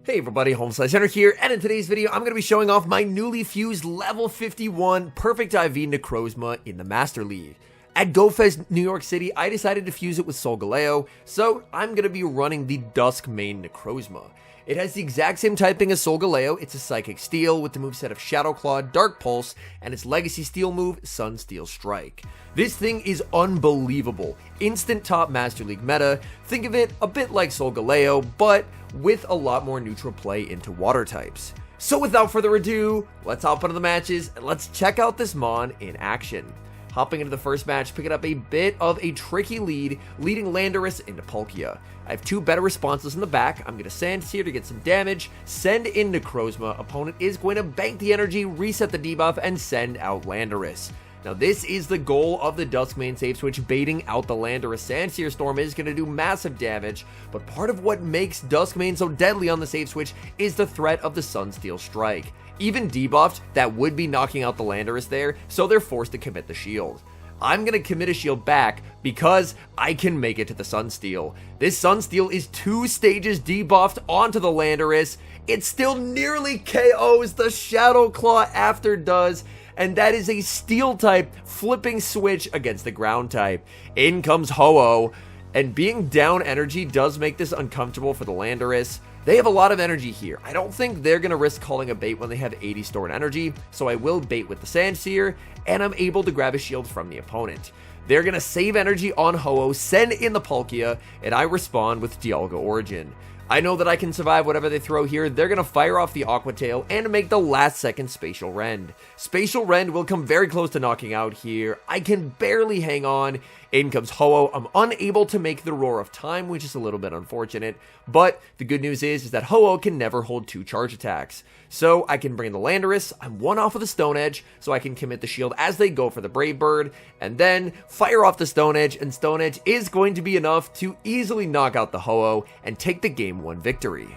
Hey everybody, HomeSliceHenry here, and in today's video, I'm going to be showing off my newly fused level 51 Perfect IV NECROZMA in the Master League. At GoFest New York City, I decided to fuse it with Solgaleo, so I'm going to be running the Dusk main NECROZMA. It has the exact same typing as Solgaleo. It's a Psychic Steel with the moveset of Shadow Claw, Dark Pulse, and its Legacy Steel move, Sun Steel Strike. This thing is unbelievable. Instant top Master League meta. Think of it a bit like Solgaleo, but with a lot more neutral play into water types. So without further ado, let's hop into the matches and let's check out this Mon in action. Hopping into the first match, picking up a bit of a tricky lead, leading Landorus into Palkia. I have two better responses in the back. I'm going to Sand Seer to get some damage, send in NECROZMA. Opponent is going to bank the energy, reset the debuff, and send out Landorus. Now this is the goal of the Dusk main save switch, baiting out the Landorus. Sand Seer Storm is going to do massive damage, but part of what makes Dusk main so deadly on the save switch is the threat of the Sun Steel Strike. Even debuffed, that would be knocking out the Landorus there, so they're forced to commit the shield. I'm going to commit a shield back because I can make it to the Sun Steel. This Sun Steel is 2 stages debuffed onto the Landorus. It still nearly KOs the Shadow Claw after does, and that is a Steel type flipping switch against the Ground type. In comes Ho-Oh, and being down energy does make this uncomfortable for the Landorus. They have a lot of energy here. I don't think they're going to risk calling a bait when they have 80 stored energy, so I will bait with the Sand Seer, and I'm able to grab a shield from the opponent. They're going to save energy on Ho-Oh, send in the Palkia, and I respond with Dialga Origin. I know that I can survive whatever they throw here. They're going to fire off the Aqua Tail and make the last second Spatial Rend. Spatial Rend will come very close to knocking out here. I can barely hang on. In comes Ho-Oh. I'm unable to make the Roar of Time, which is a little bit unfortunate. But the good news is that Ho-Oh can never hold 2 charge attacks. So I can bring the Landorus. I'm 1 off of the Stone Edge, so I can commit the shield as they go for the Brave Bird. And then fire off the Stone Edge, and Stone Edge is going to be enough to easily knock out the Ho-Oh and take the Game 1 victory.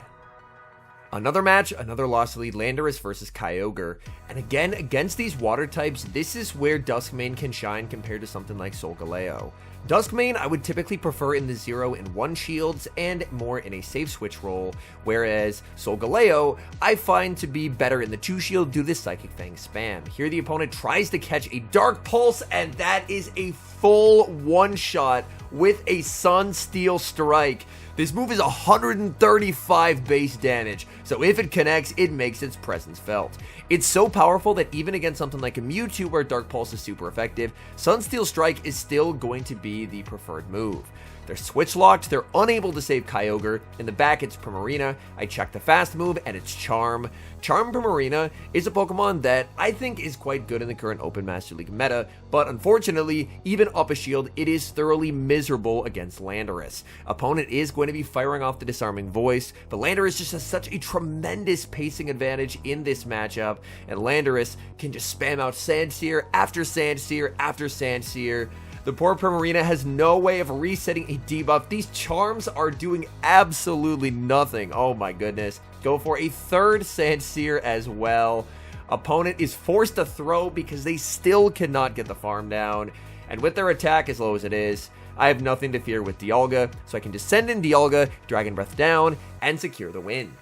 Another match, another loss lead, Landorus versus Kyogre. And again, against these water types, this is where Duskmane can shine compared to something like Solgaleo. Duskmane I would typically prefer in the 0 and 1 shields and more in a save switch role, whereas Solgaleo I find to be better in the 2 shield due to Psychic Fang spam. Here the opponent tries to catch a Dark Pulse, and that is a full one-shot with a Sun Steel Strike. This move is 135 base damage, so if it connects, it makes its presence felt. It's so powerful that even against something like a Mewtwo where Dark Pulse is super effective, Sun Steel Strike is still going to be the preferred move. They're switch locked, they're unable to save Kyogre. In the back, it's Primarina. I check the fast move, and it's Charm. Charm Primarina is a Pokemon that I think is quite good in the current Open Master League meta, but unfortunately, even up a shield, it is thoroughly miserable against Landorus. Opponent is going to be firing off the Disarming Voice, but Landorus just has such a tremendous pacing advantage in this matchup, and Landorus can just spam out Sand Seer after Sand Seer after Sand Seer. The poor Primarina has no way of resetting a debuff. These charms are doing absolutely nothing. Oh my goodness. Go for a third Sand Seer as well. Opponent is forced to throw because they still cannot get the farm down. And with their attack as low as it is, I have nothing to fear with Dialga, so I can just send in Dialga, Dragon Breath down, and secure the win.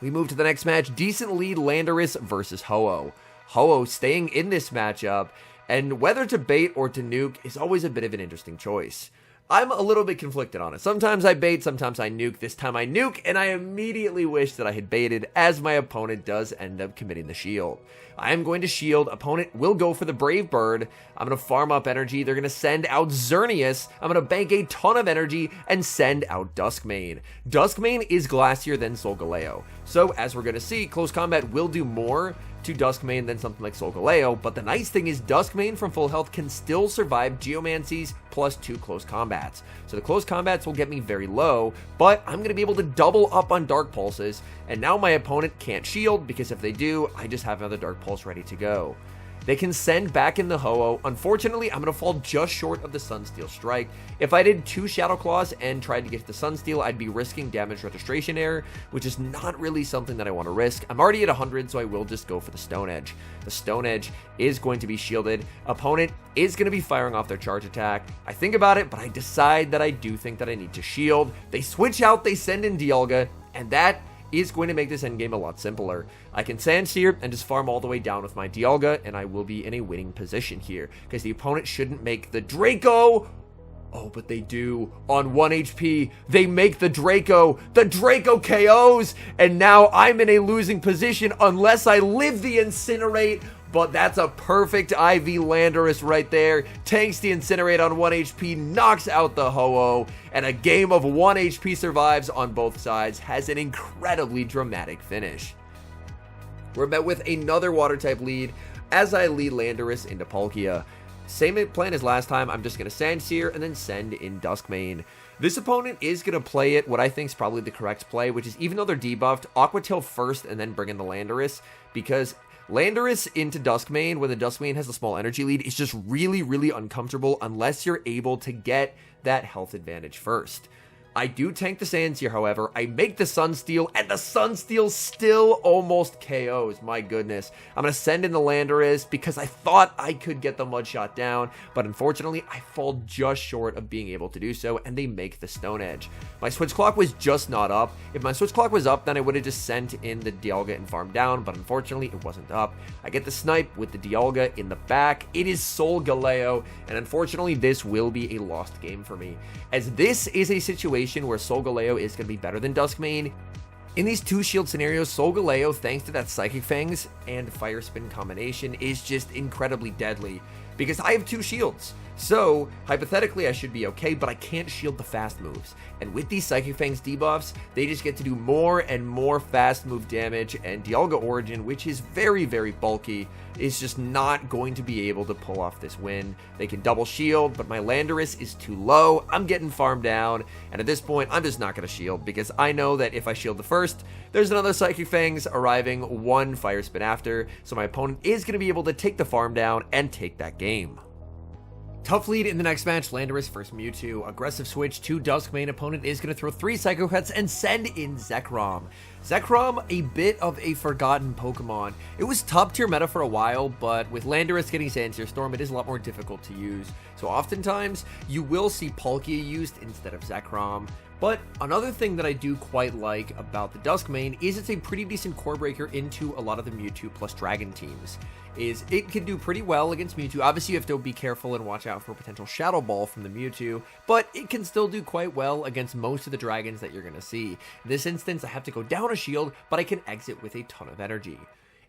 We move to the next match. Decent lead, Landorus versus Ho-Oh. Ho-Oh staying in this matchup, and whether to bait or to nuke is always a bit of an interesting choice. I'm a little bit conflicted on it. Sometimes I bait, sometimes I nuke. This time I nuke, and I immediately wish that I had baited, as my opponent does end up committing the shield. I am going to shield. Opponent will go for the Brave Bird. I'm going to farm up energy. They're going to send out Xerneas. I'm going to bank a ton of energy and send out Duskmane. Duskmane is glassier than Solgaleo. So, as we're going to see, close combat will do more to Duskmane than something like Solgaleo, but the nice thing is Duskmane from full health can still survive Geomancies plus 2 close combats. So the close combats will get me very low, but I'm going to be able to double up on Dark Pulses, and now my opponent can't shield, because if they do, I just have another Dark Pulse ready to go. They can send back in the Ho-Oh. Unfortunately, I'm going to fall just short of the Sun Steel Strike. If I did 2 Shadow Claws and tried to get to the Sun Steel, I'd be risking damage registration error, which is not really something that I want to risk. I'm already at 100, so I will just go for the Stone Edge. The Stone Edge is going to be shielded. Opponent is going to be firing off their charge attack. I think about it, but I decide that I do think that I need to shield. They switch out, they send in Dialga, and that is going to make this endgame a lot simpler. I can Sandsear and just farm all the way down with my Dialga, and I will be in a winning position here, because the opponent shouldn't make the Draco. Oh, but they do. On 1 HP, they make the Draco. The Draco KOs, and now I'm in a losing position unless I live the Incinerate. But that's a perfect IV Landorus right there. Tanks the Incinerate on 1 HP, knocks out the Ho-Oh, and a game of 1 HP survives on both sides. Has an incredibly dramatic finish. We're met with another Water-type lead as I lead Landorus into Palkia. Same plan as last time, I'm just going to Sandsear and then send in Duskmane. This opponent is going to play it what I think is probably the correct play, which is even though they're debuffed, Aqua Tail first and then bring in the Landorus, because Landorus into Duskmane, when the Duskmane has a small energy lead, is just really, really uncomfortable unless you're able to get that health advantage first. I do tank the Sandsear, however. I make the Sunsteel, and the Sunsteel still almost KOs. My goodness. I'm going to send in the Landorus because I thought I could get the Mudshot down, but unfortunately, I fall just short of being able to do so, and they make the Stone Edge. My Switch Clock was just not up. If my Switch Clock was up, then I would have just sent in the Dialga and farmed down, but unfortunately, it wasn't up. I get the Snipe with the Dialga in the back. It is Solgaleo, and unfortunately, this will be a lost game for me, as this is a situation where Solgaleo is going to be better than Duskmane. In these 2 shield scenarios, Solgaleo, thanks to that Psychic Fangs and Fire Spin combination, is just incredibly deadly, because I have 2 shields. So, hypothetically, I should be okay, but I can't shield the fast moves. And with these Psychic Fangs debuffs, they just get to do more and more fast move damage, and Dialga Origin, which is very, very bulky, is just not going to be able to pull off this win. They can double shield, but my Landorus is too low. I'm getting farmed down, and at this point, I'm just not going to shield, because I know that if I shield the first, there's another Psychic Fangs arriving 1 Fire Spin after, so my opponent is going to be able to take the farm down and take that game. Tough lead in the next match, Landorus versus Mewtwo. Aggressive switch to Duskmane. Opponent is going to throw 3 Psycho Cuts and send in Zekrom. Zekrom, a bit of a forgotten Pokemon. It was top tier meta for a while, but with Landorus getting Sandsear Storm, it is a lot more difficult to use. So oftentimes, you will see Palkia used instead of Zekrom. But another thing that I do quite like about the Duskmane is it's a pretty decent core breaker into a lot of the Mewtwo plus Dragon teams. Is it can do pretty well against Mewtwo. Obviously, you have to be careful and watch out for potential Shadow Ball from the Mewtwo, but it can still do quite well against most of the dragons that you're going to see. In this instance, I have to go down a shield, but I can exit with a ton of energy.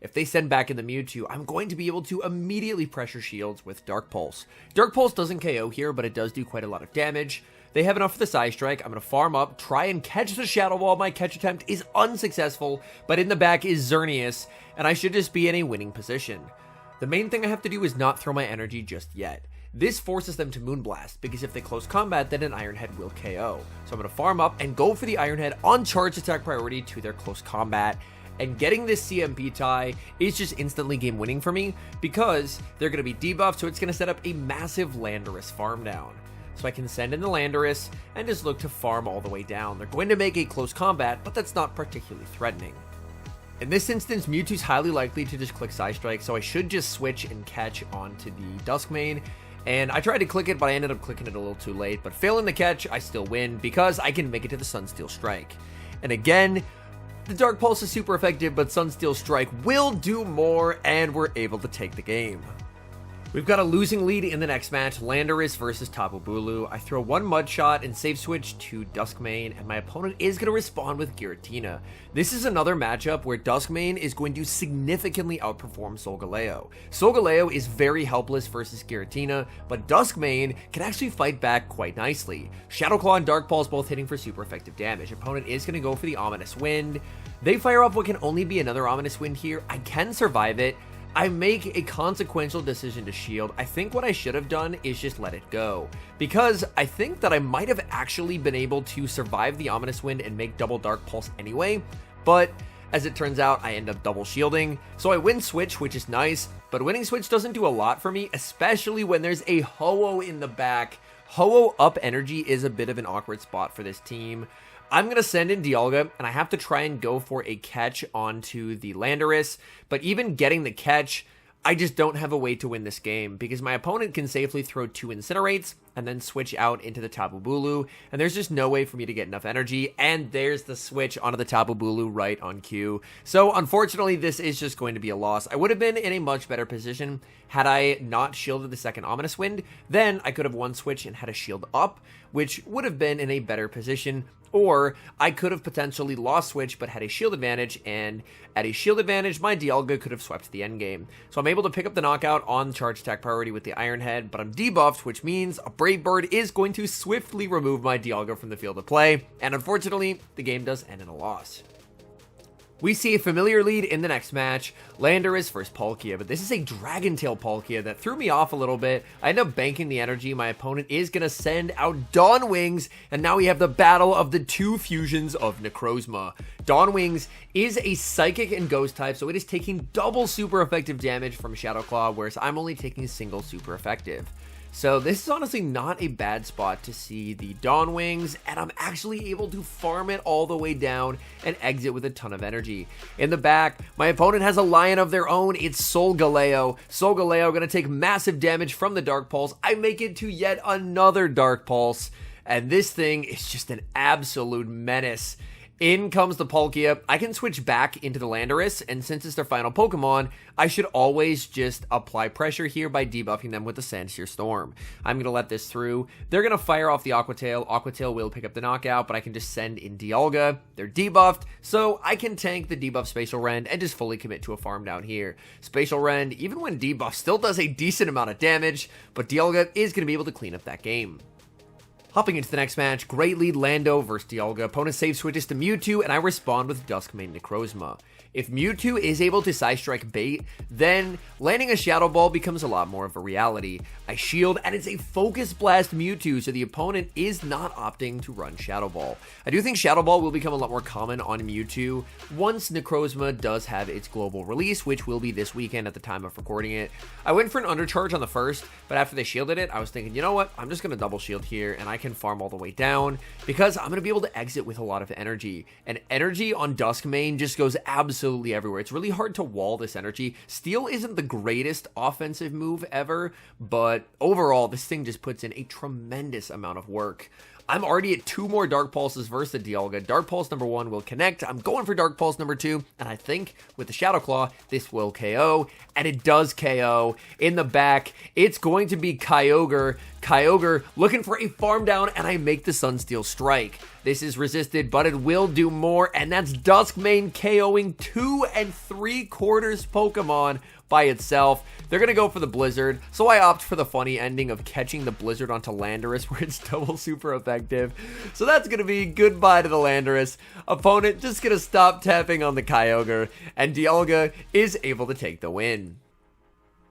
If they send back in the Mewtwo, I'm going to be able to immediately pressure shields with Dark Pulse. Dark Pulse doesn't KO here, but it does do quite a lot of damage. They have enough for the Side Strike. I'm going to farm up, try and catch the Shadow Ball. My catch attempt is unsuccessful, but in the back is Xerneas, and I should just be in a winning position. The main thing I have to do is not throw my energy just yet. This forces them to Moonblast, because if they close combat, then an Iron Head will KO. So I'm going to farm up and go for the Iron Head on charge attack priority to their close combat. And getting this CMP tie is just instantly game winning for me, because they're going to be debuffed, so it's going to set up a massive Landorus farm down. So I can send in the Landorus and just look to farm all the way down. They're going to make a close combat, but that's not particularly threatening. In this instance, Mewtwo's highly likely to just click Side Strike, so I should just switch and catch onto the Duskmane. And I tried to click it, but I ended up clicking it a little too late. But failing the catch, I still win, because I can make it to the Sunsteel Strike. And again, the Dark Pulse is super effective, but Sunsteel Strike will do more, and we're able to take the game. We've got a losing lead in the next match, Landorus versus Tapu Bulu. I throw 1 Mud Shot and save switch to Duskmane, and my opponent is going to respond with Giratina. This is another matchup where Duskmane is going to significantly outperform Solgaleo. Solgaleo is very helpless versus Giratina, but Duskmane can actually fight back quite nicely. Shadow Claw and Dark Pulse both hitting for super effective damage. Opponent is going to go for the Ominous Wind. They fire off what can only be another Ominous Wind here. I can survive it. I make a consequential decision to shield. I think what I should have done is just let it go, because I think that I might have actually been able to survive the Ominous Wind and make double Dark Pulse anyway, but as it turns out, I end up double shielding. So I win switch, which is nice, but winning switch doesn't do a lot for me, especially when there's a Ho-Oh in the back. Ho-Oh up energy is a bit of an awkward spot for this team. I'm going to send in Dialga, and I have to try and go for a catch onto the Landorus, but even getting the catch, I just don't have a way to win this game, because my opponent can safely throw 2 Incinerates, and then switch out into the Tapu Bulu, and there's just no way for me to get enough energy, and there's the switch onto the Tapu Bulu right on cue. So unfortunately, this is just going to be a loss. I would have been in a much better position had I not shielded the second Ominous Wind. Then I could have one switch and had a shield up, which would have been in a better position. Or I could have potentially lost switch but had a shield advantage, and at a shield advantage, my Dialga could have swept the endgame. So I'm able to pick up the knockout on charge attack priority with the Iron Head, but I'm debuffed, which means a Brave Bird is going to swiftly remove my Dialga from the field of play, and unfortunately, the game does end in a loss. We see a familiar lead in the next match, Landorus versus Palkia, but this is a Dragon Tail Palkia that threw me off a little bit. I end up banking the energy. My opponent is going to send out Dawn Wings, and now we have the battle of the two fusions of Necrozma. Dawn Wings is a Psychic and Ghost type, so it is taking double super effective damage from Shadow Claw, whereas I'm only taking single super effective. So this is honestly not a bad spot to see the Dawn Wings, and I'm actually able to farm it all the way down and exit with a ton of energy. In the back, my opponent has a lion of their own. It's Solgaleo. Solgaleo going to take massive damage from the Dark Pulse. I make it to yet another Dark Pulse, and this thing is just an absolute menace. In comes the Palkia. I can switch back into the Landorus, and since it's their final Pokemon, I should always just apply pressure here by debuffing them with the Sandsear Storm. I'm going to let this through. They're going to fire off the Aqua Tail. Aqua Tail will pick up the knockout, but I can just send in Dialga. They're debuffed, so I can tank the debuff Spatial Rend and just fully commit to a farm down here. Spatial Rend, even when debuffed, still does a decent amount of damage, but Dialga is going to be able to clean up that game. Hopping into the next match, great lead Lando versus Dialga. Opponent save switches to Mewtwo, and I respond with Dusk main Necrozma. If Mewtwo is able to Side Strike bait, then landing a Shadow Ball becomes a lot more of a reality. I shield, and it's a Focus Blast Mewtwo, so the opponent is not opting to run Shadow Ball. I do think Shadow Ball will become a lot more common on Mewtwo once Necrozma does have its global release, which will be this weekend at the time of recording it. I went for an Undercharge on the first, but after they shielded it, I was thinking, you know what, I'm just going to double shield here, and I can farm all the way down, because I'm going to be able to exit with a lot of energy. And energy on Dusk main just goes absolutely everywhere. It's really hard to wall this energy. Steel isn't the greatest offensive move ever, but overall, this thing just puts in a tremendous amount of work. I'm already at 2 more Dark Pulses versus the Dialga. Dark Pulse number 1 will connect. I'm going for Dark Pulse number 2, and I think with the Shadow Claw, this will KO, and it does KO. In the back, it's going to be Kyogre. Kyogre looking for a farm down, and I make the Sunsteel Strike. This is resisted, but it will do more, and that's Dusk main KOing 2 3/4 Pokemon by itself. They're going to go for the Blizzard, so I opt for the funny ending of catching the Blizzard onto Landorus where it's double super effective. So that's going to be goodbye to the Landorus. Opponent just going to stop tapping on the Kyogre, and Dialga is able to take the win.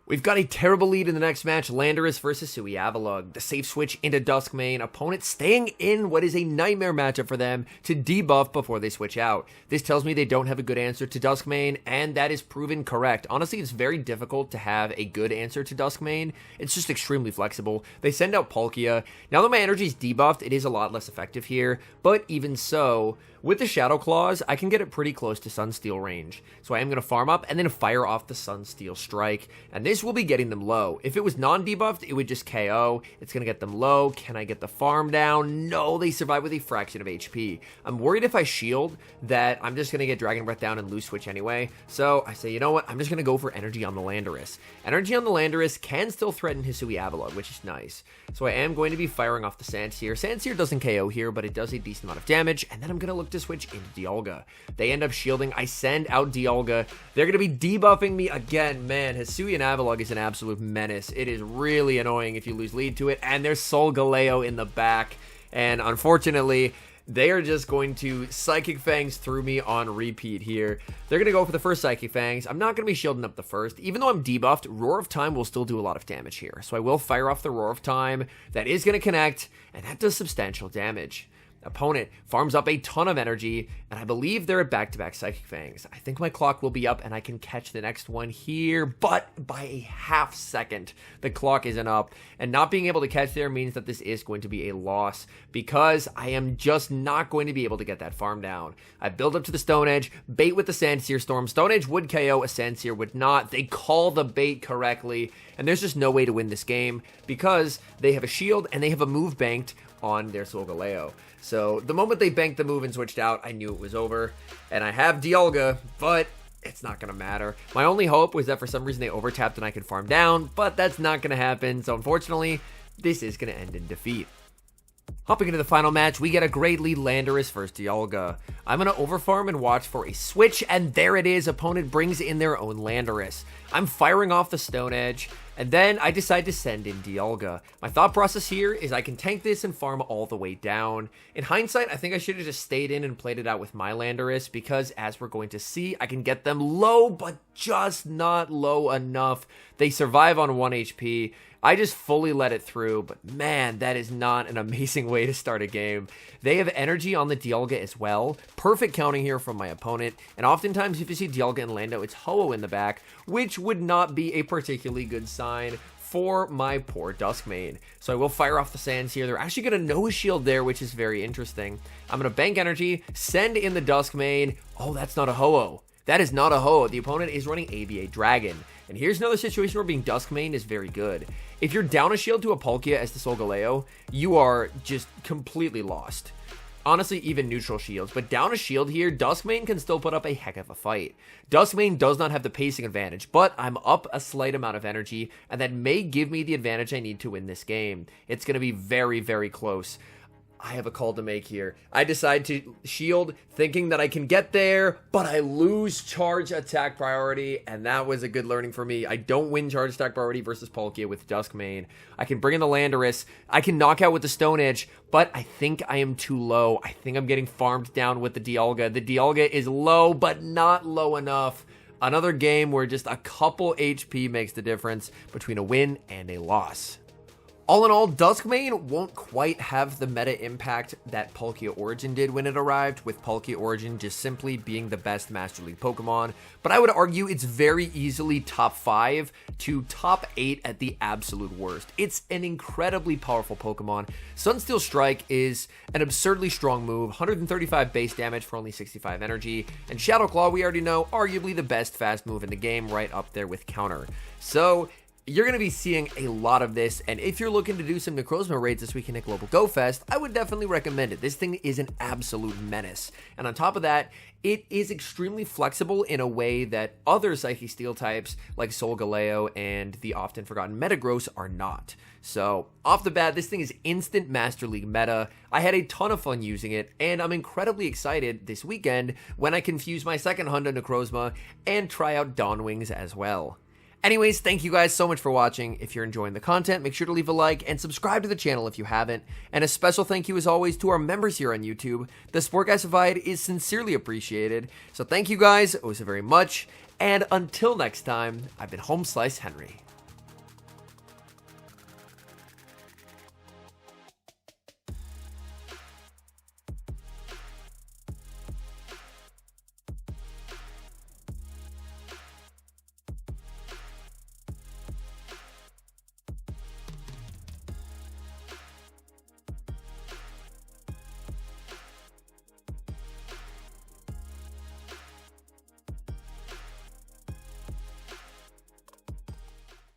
We've got a terrible lead in the next match, Landorus versus Sui Avalugg. The safe switch into Dusk main, opponent staying in what is a nightmare matchup for them to debuff before they switch out. This tells me they don't have a good answer to Dusk main, and that is proven correct. Honestly, it's very difficult to have a good answer to Dusk main. It's just extremely flexible. They send out Palkia. Now that my energy is debuffed, it is a lot less effective here, but even so, with the Shadow Claws, I can get it pretty close to Sunsteel range. So I am going to farm up and then fire off the Sunsteel Strike. And this will be getting them low. If it was non-debuffed, it would just KO. It's going to get them low. Can I get the farm down? No, they survive with a fraction of HP. I'm worried if I shield that I'm just going to get Dragon Breath down and lose switch anyway. So I say, you know what? I'm just going to go for energy on the Landorus. Energy on the Landorus can still threaten Hisui Avalugg, which is nice. So I am going to be firing off the Sandsear. Sandsear doesn't KO here, but it does a decent amount of damage. And then I'm going to look to switch into Dialga. They end up shielding. I send out Dialga. They're going to be debuffing me again. Man, Hisui and Avalugg is an absolute menace. It is really annoying if you lose lead to it. And there's Solgaleo in the back. And unfortunately, they are just going to Psychic Fangs through me on repeat here. They're going to go for the first Psychic Fangs. I'm not going to be shielding up the first. Even though I'm debuffed, Roar of Time will still do a lot of damage here. So I will fire off the Roar of Time. That is going to connect, and that does substantial damage. Opponent farms up a ton of energy, and I believe they're at back-to-back Psychic Fangs. I think my clock will be up and I can catch the next one here, but by a half second, the clock isn't up, and not being able to catch there means that this is going to be a loss, because I am just not going to be able to get that farm down. I build up to the Stone Edge, bait with the Sandsear Storm. Stone Edge would KO, a Sandsear would not. They call the bait correctly, and there's just no way to win this game, because they have a shield and they have a move banked on their Solgaleo. So the moment they banked the move and switched out, I knew it was over. And I have Dialga, but it's not going to matter. My only hope was that for some reason they overtapped and I could farm down, but that's not going to happen. So unfortunately, this is going to end in defeat. Hopping into the final match, we get a great lead Landorus versus Dialga. I'm going to overfarm and watch for a switch, and there it is. Opponent brings in their own Landorus. I'm firing off the Stone Edge, and then I decide to send in Dialga. My thought process here is I can tank this and farm all the way down. In hindsight, I think I should have just stayed in and played it out with my Landorus, because as we're going to see, I can get them low, but just not low enough. They survive on 1 HP. I just fully let it through, but man, that is not an amazing way to start a game. They have energy on the Dialga as well. Perfect counting here from my opponent, and oftentimes if you see Dialga and Lando, it's Ho-Oh in the back, which would not be a particularly good sign for my poor Dusk main. So I will fire off the sands here. They're actually going to no shield there, which is very interesting. I'm going to bank energy, send in the Dusk main. Oh, that's not a Ho-Oh. That is not a Ho-Oh. The opponent is running ABA Dragon. And here's another situation where being Dusk main is very good. If you're down a shield to a Palkia as the Solgaleo, you are just completely lost. Honestly, even neutral shields. But down a shield here, Duskmane can still put up a heck of a fight. Duskmane does not have the pacing advantage, but I'm up a slight amount of energy, and that may give me the advantage I need to win this game. It's going to be very, very close. I have a call to make here. I decide to shield, thinking that I can get there, but I lose charge attack priority, and that was a good learning for me. I don't win charge attack priority versus Palkia with Duskmane. I can bring in the Landorus. I can knock out with the Stone Edge, but I think I am too low. I think I'm getting farmed down with the Dialga. The Dialga is low, but not low enough. Another game where just a couple HP makes the difference between a win and a loss. All in all, Duskmane won't quite have the meta impact that Palkia Origin did when it arrived, with Palkia Origin just simply being the best Master League Pokemon, but I would argue it's very easily top 5 to top 8 at the absolute worst. It's an incredibly powerful Pokemon. Sunsteel Strike is an absurdly strong move, 135 base damage for only 65 energy, and Shadow Claw, we already know, arguably the best fast move in the game, right up there with Counter. So you're going to be seeing a lot of this, and if you're looking to do some NECROZMA raids this weekend at Global Go Fest, I would definitely recommend it. This thing is an absolute menace, and on top of that, it is extremely flexible in a way that other Psychic Steel types like Solgaleo and the often forgotten Metagross are not. So, off the bat, this thing is instant Master League meta. I had a ton of fun using it, and I'm incredibly excited this weekend when I can fuse my second HUNDO NECROZMA and try out Dawn Wings as well. Anyways, thank you guys so much for watching. If you're enjoying the content, make sure to leave a like and subscribe to the channel if you haven't. And a special thank you as always to our members here on YouTube. The support guys provide is sincerely appreciated. So thank you guys so very much. And until next time, I've been HomeSliceHenry.